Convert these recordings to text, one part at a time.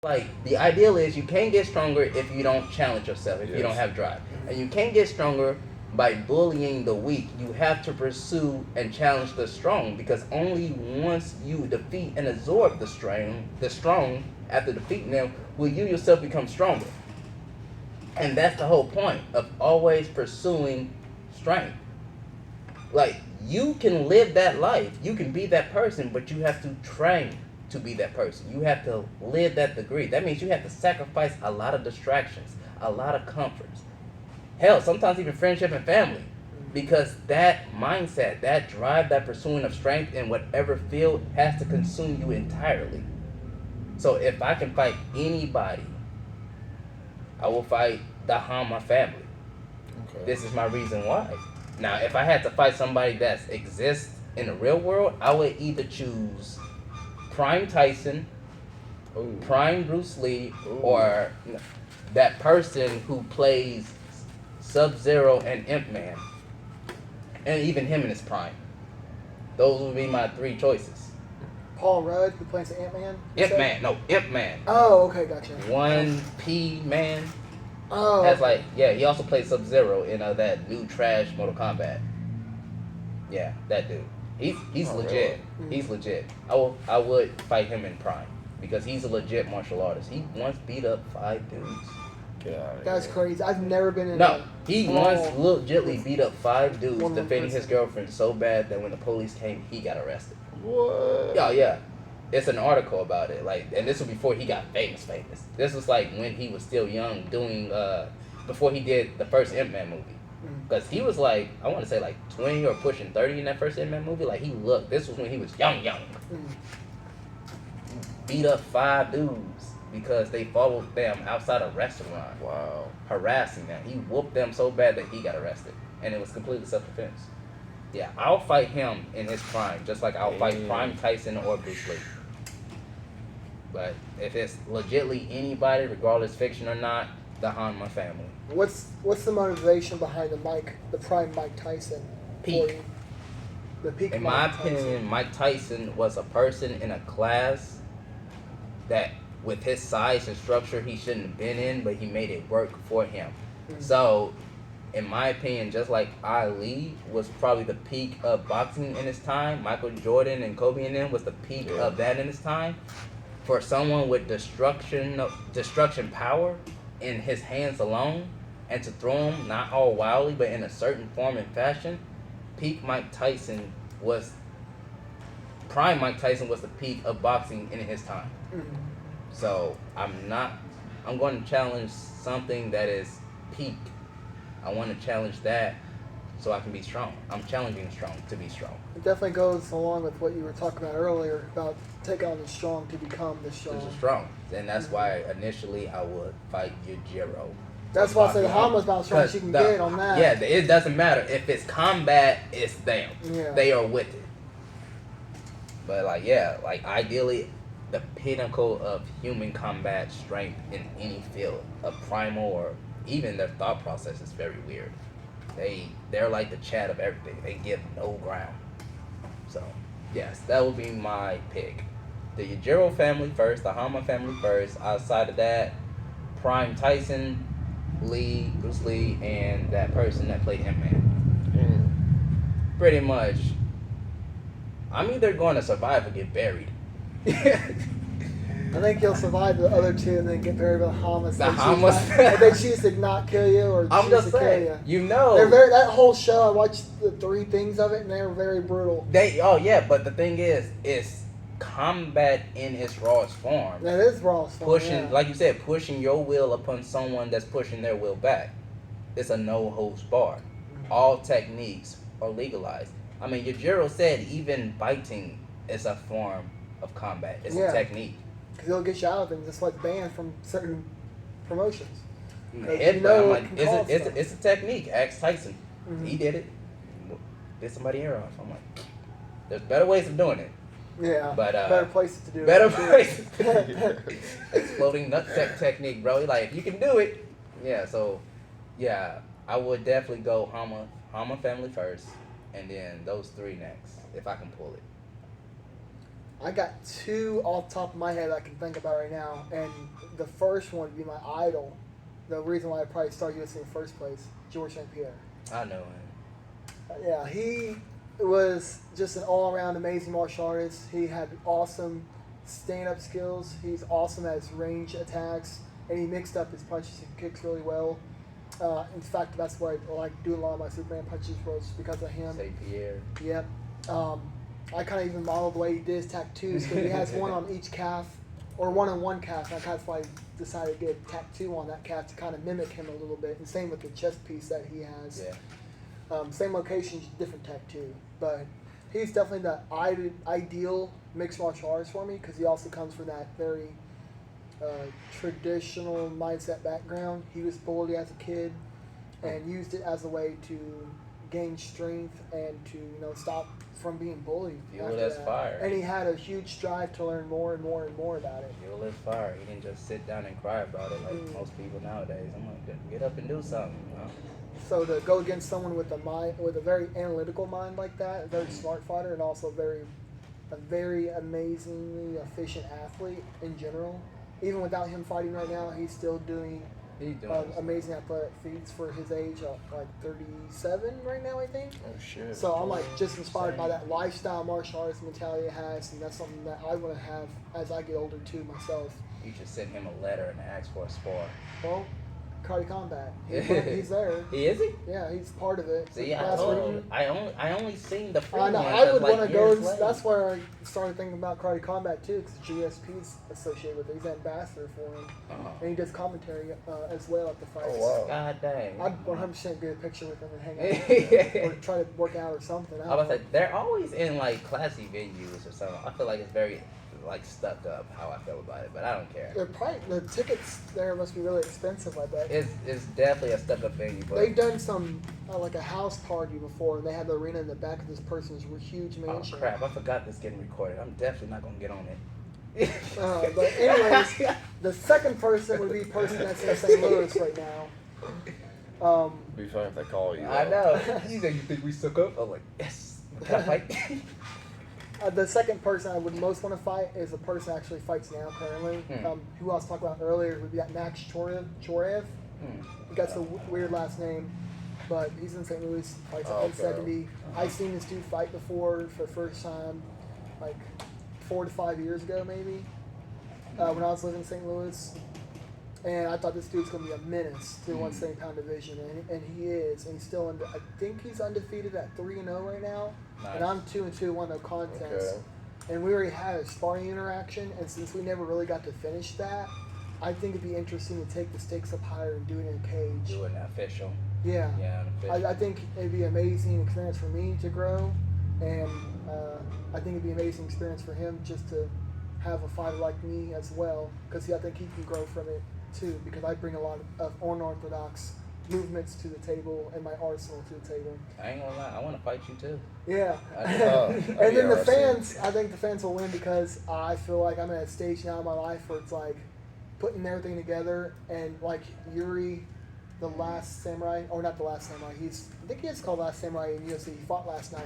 Like the ideal is you can't get stronger if you don't challenge yourself, if you don't Yes. have drive, and you can't get stronger by bullying the weak. You have to pursue and challenge the strong, because only once you defeat and absorb the strong after defeating them, will you yourself become stronger. And that's the whole point of always pursuing strength. Like, you can live that life, you can be that person, but you have to train to be that person. You have to live that degree. That means you have to sacrifice a lot of distractions, a lot of comforts. Hell, sometimes even friendship and family. Because that mindset, that drive, that pursuing of strength in whatever field has to consume you entirely. So if I can fight anybody, I will fight the Hama family. Okay. This is my reason why. Now, if I had to fight somebody that exists in the real world, I would either choose Prime Tyson, Ooh. Prime Bruce Lee, Ooh. or that person who plays Sub Zero and Imp Man, and even him in his prime. Those would be my three choices. Paul Rudd, who plays Ant Man. Imp Man, no, Imp Man. Oh, okay, gotcha. One P Man. Oh. That's like, yeah, he also played Sub Zero in that new trash Mortal Kombat. Yeah, that dude. He's Oh, legit. really? He's legit. I would fight him in Prime because he's a legit martial artist. He once beat up 5 dudes. Get out of That's here. crazy. I've never been in. No, he a once brawl legitly beat up 5 dudes one defending his person. girlfriend so bad that when the police came, he got arrested. What? Yeah, yeah. It's an article about it. Like, and this was before he got famous. This was like when he was still young, doing before he did the first Ant Man movie. Because he was like, I want to say like 20 or pushing 30 in that first Ant Man movie. Like, he looked. This was when he was young. Beat up 5 dudes because they followed them outside a restaurant, Wow. harassing them. He whooped them so bad that he got arrested. And it was completely self-defense. Yeah, I'll fight him in his prime, just like I'll fight Prime Tyson or Bruce Lee. But if it's legitly anybody, regardless fiction or not, the Hanma family. What's the motivation behind the prime Mike Tyson? Peak. For you? The peak. In Mike my Tyson. opinion, Mike Tyson was a person in a class that, with his size and structure, he shouldn't have been in, but he made it work for him. So, in my opinion, just like Ali was probably the peak of boxing in his time, Michael Jordan and Kobe and them was the peak of that in his time. For someone with destruction power in his hands alone, and to throw him not all wildly, but in a certain form and fashion, peak Mike Tyson was prime Mike Tyson was the peak of boxing in his time. So I'm going to challenge something that is peak. I want to challenge that so I can be strong. I'm challenging the strong to be strong. It definitely goes along with what you were talking about earlier about take on the strong to become the This strong. is strong. And that's why initially I would fight Yujiro. That's why I said Hama's about as strong as you can get on that. Yeah, it doesn't matter. If it's combat, it's them. Yeah. They are with it. But like, yeah, like ideally, the pinnacle of human combat strength in any field, of primal or even their thought process is very weird. They're like the chat of everything. They give no ground. So yes, that would be my pick. The Yujiro family first, the Hama family first. Outside of that, Prime Tyson, Lee, Bruce Lee, and that person that played Ant-Man. Pretty much, I'm either going to survive or get buried. I think you'll survive the other two and then get buried by the Hamas. The Hamas. If they choose to not kill you or I'm choose just to kill saying, you. That whole show, I watched the 3 things of it and they were very brutal. But the thing is, it's combat in its rawest form. That is raw stuff. Pushing, like you said, pushing your will upon someone that's pushing their will back. It's a no holds barred. All techniques are legalized. I mean, Yujiro said even biting is a form of combat. It's a technique. Because it'll get you out of things. It's like banned from certain promotions. It's a technique. Ask Tyson. He did it. Did somebody ear off. I'm like, there's better ways of doing it. Yeah, but better places to do it. Better places. Exploding nutsack technique, bro. Like, if you can do it, yeah. So, yeah, I would definitely go Hama family first, and then those 3 next, if I can pull it. I got two off the top of my head I can think about right now, and the first one would be my idol. The reason why I probably started UFC in the first place, George St. Pierre. I know him. Yeah, he was just an all-around amazing martial artist. He had awesome stand-up skills. He's awesome at his range attacks, and he mixed up his punches and kicks really well. In fact, that's why I like doing a lot of my Superman punches was because of him. St. Pierre. Yep. I kind of even modeled the way he did his tattoos because he has one on each calf, or one on one calf. And that's why I decided to get a tattoo on that calf to kind of mimic him a little bit. And same with the chest piece that he has. Yeah. Same location, different tattoo. But he's definitely the ideal mixed martial artist for me because he also comes from that very traditional mindset background. He was bullied as a kid and used it as a way to gain strength and to stop from being bullied. Fuel his fire. And he had a huge strive to learn more and more and more about it. Fuel his fire. He didn't just sit down and cry about it like most people nowadays. I'm like, get up and do something. So to go against someone with a very analytical mind like that, a very smart fighter, and also a very amazingly efficient athlete in general. Even without him fighting right now, he's still doing amazing athletic feats for his age, like 37 right now, I think. Oh shit. So I'm like just inspired by that lifestyle martial arts mentality it has, and that's something that I want to have as I get older too myself. You should send him a letter and ask for a spar. Well, Karate Combat. He's there. He is he? Yeah, he's part of it. See, I told you. I only seen the free ones. I would want to go. Later. That's where I started thinking about Karate Combat too, because GSP's associated with it. He's an ambassador for him, and he does commentary as well at the fights. Oh wow! God dang! I'd 100% get a picture with him and hang out with him, or try to work out or something. I was like, they're always in like classy venues or something. I feel like it's very like stuck up how I feel about it, but I don't care. The tickets there must be really expensive, I bet. It's definitely a stuck up venue. But they've done some like a house party before, and they had the arena in the back of this person's huge mansion. Oh crap! I forgot this getting recorded. I'm definitely not gonna get on it. But anyways, the second person would be a person that's in St. Louis right now. Be fun if they call you. I know. You think we suck up? I'm like, yes. Can I fight? The second person I would most want to fight is a person that actually fights now currently. Who I was talking about earlier would be that Max Chorev. He got the weird last name, but he's in St. Louis. Fights at 170. I've seen this dude fight before for the first time, like 4 to 5 years ago maybe, when I was living in St. Louis. And I thought this dude's going to be a menace to the 170-pound division, and he is. And he's still, I think he's undefeated at 3-0 right now. Nice. And I'm 2-2, won no contest. Okay. And we already had a sparring interaction, and since we never really got to finish that, I think it'd be interesting to take the stakes up higher and do it in a cage. Do it official. Yeah. Yeah, official. I think it'd be an amazing experience for me to grow, and I think it'd be an amazing experience for him just to have a fighter like me as well, because I think he can grow from it too, because I bring a lot of unorthodox movements to the table and my arsenal to the table. I ain't gonna lie, I want to fight you too. Yeah. And then the fans, I think the fans will win because I feel like I'm at a stage now in my life where it's like putting everything together, and like Yuri, the Last Samurai, or not the Last Samurai, I think he is called Last Samurai in UFC, he fought last night.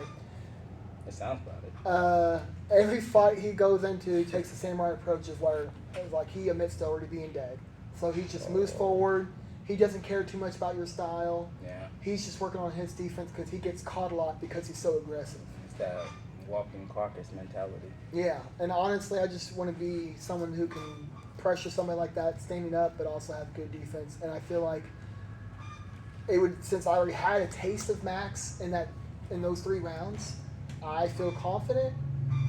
It sounds about it. Every fight he goes into, he takes the samurai approach of where like he admits to already being dead. So he just moves forward. He doesn't care too much about your style. Yeah. He's just working on his defense because he gets caught a lot because he's so aggressive. It's that walking carcass mentality. Yeah, and honestly, I just want to be someone who can pressure somebody like that, standing up, but also have good defense. And I feel like it would, since I already had a taste of Max in those 3 rounds, I feel confident.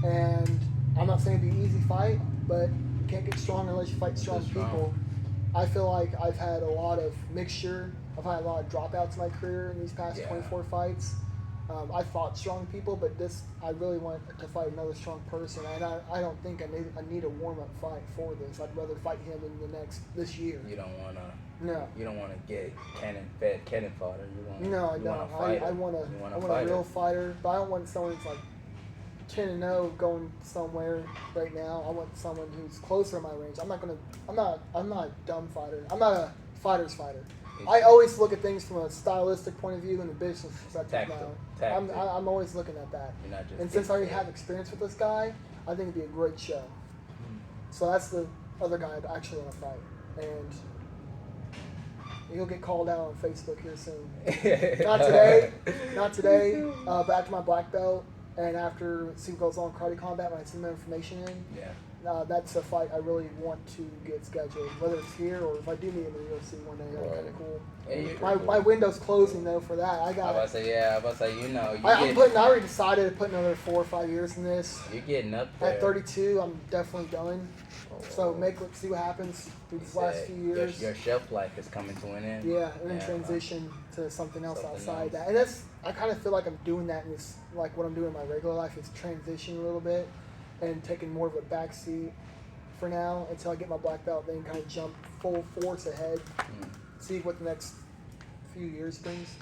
And I'm not saying it'd be an easy fight, but you can't get strong unless you fight strong people. I feel like I've had a lot of mixture. I've had a lot of dropouts in my career in these past 24 fights. I fought strong people, but I really want to fight another strong person. And I don't think I need a warm-up fight for this. I'd rather fight him in this year. You don't want to. No. You don't want to get cannon fodder. No, I don't. I want a real fighter, but I don't want someone who's like 10-0 going somewhere right now. I want someone who's closer in my range. I'm not a dumb fighter. I'm not a fighter's fighter. I always look at things from a stylistic point of view and a business perspective now. I'm always looking at that. And since I already have experience with this guy, I think it'd be a great show. So that's the other guy I actually want to fight, and he'll get called out on Facebook here soon. Not today. But after my black belt and after see what goes on Karate Combat when I send my information in. Yeah. That's a fight I really want to get scheduled, whether it's here or if I do meet him in the UFC one day. That'd be kind of cool. Yeah, My window's closing though for that. I about to say, you know, I already decided to put another 4 or 5 years in this. You're getting up there. At 32, I'm definitely done. So see what happens through these last few years. Your shelf life is coming to an end. Yeah, and then transition to something else outside that. And I kind of feel like I'm doing that in this, like what I'm doing in my regular life is transitioning a little bit and taking more of a back seat for now until I get my black belt, then kind of jump full force ahead, see what the next few years brings.